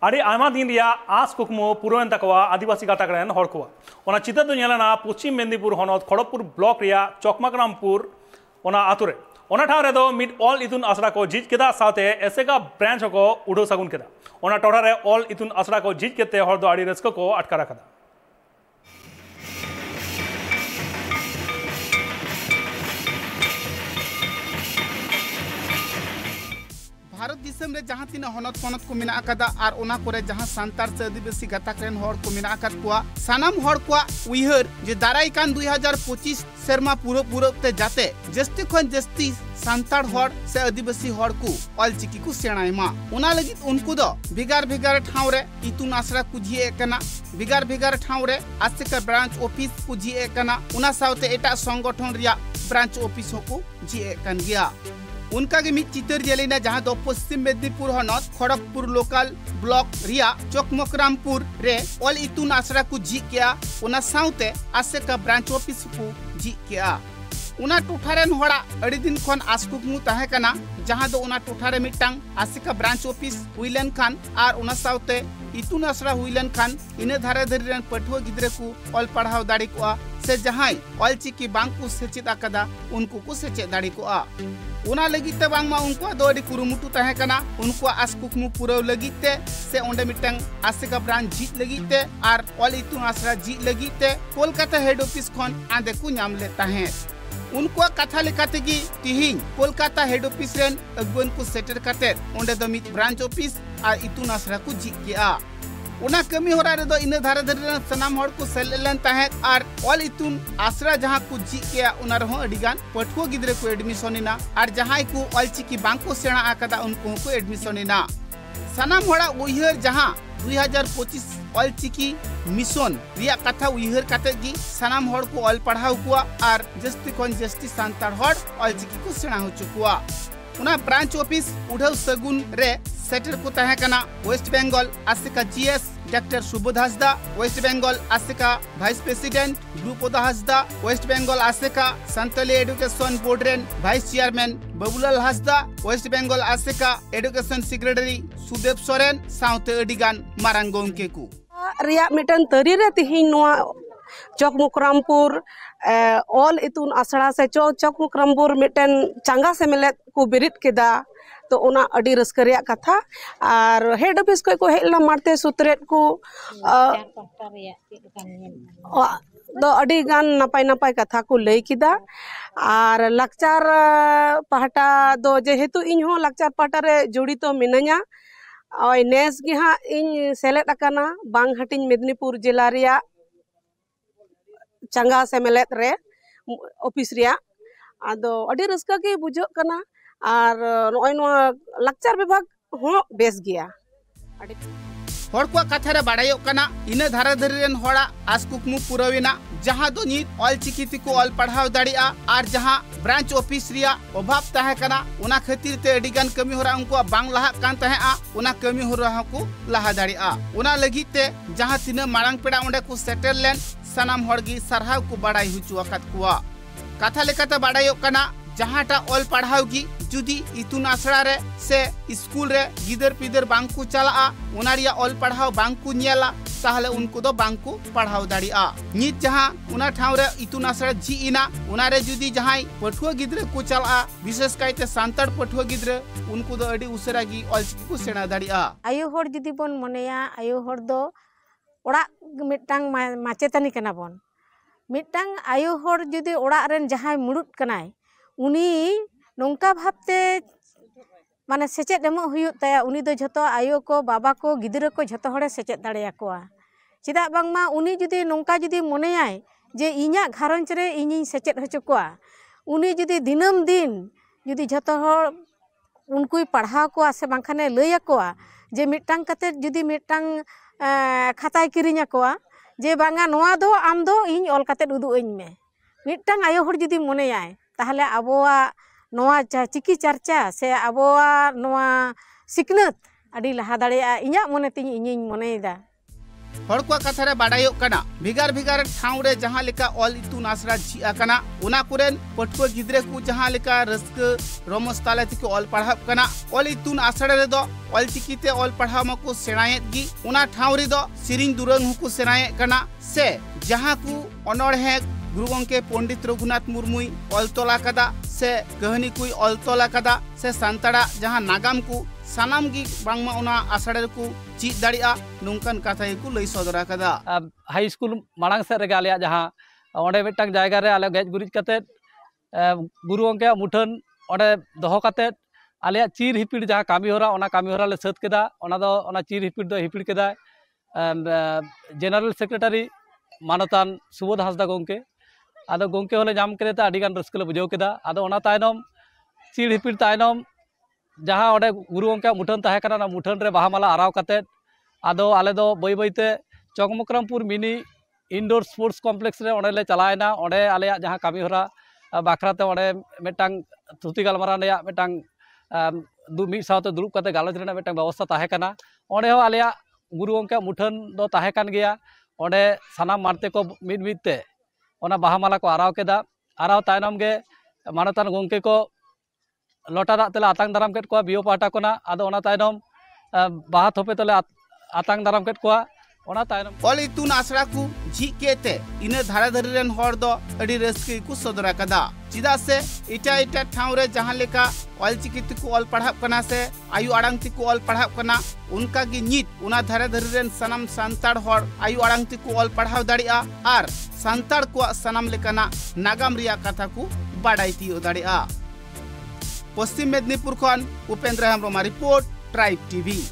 अड़ी आयमा दिन रिया आस कुकमो पुरन तकवा आदिवासी गातक रेन हर को ओना चितर दो नेलना पश्चिम मेदिनीपुर हनत खड़गपुर ब्लॉक रिया चकमाग्रामपुर ओना आतु रे ओना ठाव रेदो मिड ऑल इतुन आसरा को जिज केदा साथे एसेका ब्रांच को उडो सागुन केदा ओना टोठा रे ऑल इतुन आसरा को जिज केते हर दो आड़ी रस्क को अटकारा कदा। भारत दिसम रे जहाँ तीन हनत पनत को मेना अकदा आर ओना कोरे जहाँ सांतार से आदिवासी गातक रेन हर को मेना अकद कुआ सानाम हर कुआ उइहर जे दाराई कान 2025 सेरमा पूरो ते जाते जस्ती खन जस्ती सांतार हर से आदिवासी हर को ऑलचिकी को सेणायमा ओना लगी उनको दो भिगार ठाव रे इतुन आसरा को जिए कना भिगार ठाव रे आस्तिक ब्रांच ऑफिस को जिए कना ओना साउते एटा संगठन रिया ब्रांच ऑफिस को जिए कन गया उनका के मित चितर जेलिना जहाँ दो पश्चिम मेदिनीपुर हनत खड़गपुर लोकल ब्लॉक रिया चकमाग्रामपुर रे ऑल इतुन आसरा को जी किया उना साउते आसे का ब्रांच ऑफिस को जी किया उना टोठारेन होड़ा अड़ी दिन खन आसकुकमु ताहे कना जहाँ दो उना टोठारे मिटांग आसे का ब्रांच ऑफिस हुइलन खान आर उना साउते इतुन आसरा हुइलन खान इने धारे धरी रेन पठुआ गिद्रे को ऑल पढ़ाव दाड़ी को से जहां ऑलचिकी बांग को सेचेद आकदा उनको को सेचेद दाड़ी को उना लगिते बांगमा उनको दो अड़ी कुरुमुटु ताहे कना उनको आसकुकमु पुरव लगिते से ओंडे मिटांग आसेका ब्रांच जी लगिते आर ऑल इतुन आसरा जी लगिते कोलकाता हेड ऑफिस खन आंदे को नाम लेता है उनको कथा लेकाते की तिहिं कोलकाता हेड ऑफिस रेन अगुन को सेटर करते ओंडे दो मित ब्रांच ऑफिस आर इतुन आसरा को जी किया उना कमी हो रहा दो इन धारे धरे सनाम हर को सेलेलन ताहे आर ऑल इतुन आसरा जहाँ को जी किया उना रहो अडिगान पठुआ गिद्रे को एडमिशन इना आर जहाँ को ऑलचिकी बांग को सेना आकदा उनको को एडमिशन इना सनाम हड़ा उइहर जहाँ 2025 ऑलचिकी मिशन रिया कथा उइहर काते गी सनाम हड़ को ऑल पढ़ाव कुआ आर जस्ती कोन जस्ती सांतार हड़ ऑलचिकी को सेना हो चुकुआ उना ब्रांच ऑफिस उढ़व सगुन रे सेटर को तहे कना West Bengal ASECA GS doctor Subodh Hasda West Bengal ASECA vice president Dhrupad Hasda West Bengal ASECA Santali education board रेन vice chairman Babulal Hasda West Bengal ASECA education secretary Sudev Soren साउते अडिगान मारांग गोंके को रिया मिटन तरी रे तिहिन नोआ चकमाग्रामपुर ऑल इतुन आसड़ा से चकमाग्रामपुर मिटन चांगा से मिलेत को बिरित केदा तो उना अडी रस्करिया कथा और हेड ऑफिस को हेला मारते सुतरेट को दो अडी गान नपाय कथा को लई किदा और लाकचार पहाटा दो जेहेतु इन हो लाकचार पहाटा रे जुड़ी तो मिनाया और नेस गे हाँ इन सेलेद अकाना बांग हटिंग मेदिनीपुर जिला रिया चंगा से मेलेद रे ऑफिस रिया आदो अडी रस्का के बुझो कना और लाकचार विभाग हो बेस गया हर को कथा रे बाड़ायो कना इन धारा धरी रेन होड़ा आसकुकमु पुरविना जहाँ दो नित ऑलचिकी को ऑल पढ़ाव दाड़िया और जहाँ ब्रांच ऑफिस रिया अभाव ताहे कना उना खातिर ते अडिगान कमी होरा उनको बांग लहा कान ताहे आ उना कमी होरा को लहा दाड़िया उना लगी ते जहाँ तीन मांग पेड़ा ओंडे को सेटल लेन सनाम हड़गी सरहाव को बाड़ाई हुचु अकत कुआ कथा लेकाते बाड़ायो कना जहाँ टा ऑल पढ़ाव की जुदी इतुन आसड़ा रे से स्कूल रे गिदर पिदर बांग को चला उना रिया ऑल पढ़ाव बांग को नियला ताहले उनको दो बांग को पढ़ाव दाड़िया नित जहाँ उना ठाव रे इतुन आसड़ा जी इना उना रे जुदी जहाँ पठुआ गिद्रे को चला विशेष कायते सांताड़ पठुआ गिद्रे उनको दो अडी उसरा गी ऑलचिकी को सेना दाड़िया आयो हर जुदी बन मनेया आयो हर दो ओड़ा मिटांग माचेतानी कना बन मिटांग आयो हर जुदी ओड़ा रेन जहाँ मुड़ुत कनाय उनी नौका भावते माने सेचेद एमो हुयुग ताया उनी दो झतो आयो को बाबा को गिदरे को झतो हड़े सेचेद दाड़ेया कोआ चिदा बांगमा उनी जुदी नौका जुदी मोनेयाय जे इन्या घारंज रे इनिं सेचेद हचो कोआ उनी जुदी दिनम दिन जुदी झतो हड़ उनकुई पढ़ाव कोआ से बांखाने लैया कोआ जे मिटांग कते जुदी मिटांग खाताय किरिnya कोआ जे बांगा नोआ दो आम दो इन ऑल कते उदु अइन में मिटांग आयो हड़ जुदी मोनेयाय ताहले आबोआ नोआ चिकी चर्चा से आबोआ नोआ सिकनत अडी लहा दाड़ेया इन्या मोने तिñ इñिñ मोनेदा हर को कथा रे बाडायो कना भिगार भिगार ठाव रे जहां लेका ऑल इतुन आसरा जी आकना ओना कुरेन पटुआ गिद्रे को जहां लेका रस्क रमस ताले तिको ऑल पढ़ाव कना ऑल इतुन आसरा रे दो ऑल चिकीते ऑल पढ़ाव मको सेणायेत गी ओना ठाव रे दो सिरिंग दुरंग हुकु सेणाये कना से जहां को अनोड़हे गुरु गंके पंडित रघुनाथ मुर्मुई ऑल तोला कदा से कहानी कोई ऑल तोला कदा से सांताड़ा जहां नागाम को सानाम गी बांगमा ओना आसड़ा को चीज दाड़िया नोंकन कथा को लई सदरा कदा हाई स्कूल मांग से रेगे आले जहां ओंडे मिटटांग जायगा रे आले गेज गुरिज कते गुरु गंके मुठन ओंडे दोहो कते आले चीर हिपिड़ जहां कामी होरा ओना कामी होरा ले सत केदा ओना दो ओना चीर हिपिड़ दो हिपिड़ केदा जनरल सेक्रेटरी मानतान सुबोध हांसदा गंके आदो गंके होले जाम केदे ता अडिगान रस्कले बुझाव केदा आदो ओना तायनम चीर हिपिड़ तायनम जहां ओंडे गुरु गंके मुठन ताहे कना ना मुठन रे बाहा माला आराव कते आदो आले दो बई बईते चकमकरामपुर मिनी इंडोर स्पोर्ट्स कॉम्प्लेक्स रे ओंडे ले चलायना ओंडे आले जहां कामी होरा बाखराते ओंडे मेटांग थुती गालमारा रे मेटांग दु मिद सावते दुरुब कते गालज रेना मेटांग व्यवस्था ताहे कना ओंडे हो आले गुरु गंके मुठन दो ताहे कान गया ओंडे सानाम मारते को मिद मिदते ओना बाहा माला को आराव केदा आराव तायनम गे मानतान गंके को लोटा दाग तेले आतांग दाराम केट को बियो पाटा कोना आदो ओना तायनम बाहा थोपे तेले आतांग दाराम केट को ओना तायनम ऑल इतुन आसरा को जी केते इने धारा धरी रेन हर दो अडी रस्के को सदरा कदा चिदा से इटा इटा ठाव रे जहां लेका ऑल चिकित को ऑल पढ़ाव कना से आयु आड़ांग ति को ऑल पढ़ाव कना उनका गी नित उना धारा धरी रेन सनम सांताड़ हर आयु आड़ांग ति को ऑल पढ़ाव दाड़िया आर सांताड़ को सनम लेकाना नागाम रिया कथा को बाडाई तियो दाड़िया पश्चिम मेदिनीपुर खन Upendra Hembram report Tribe TV.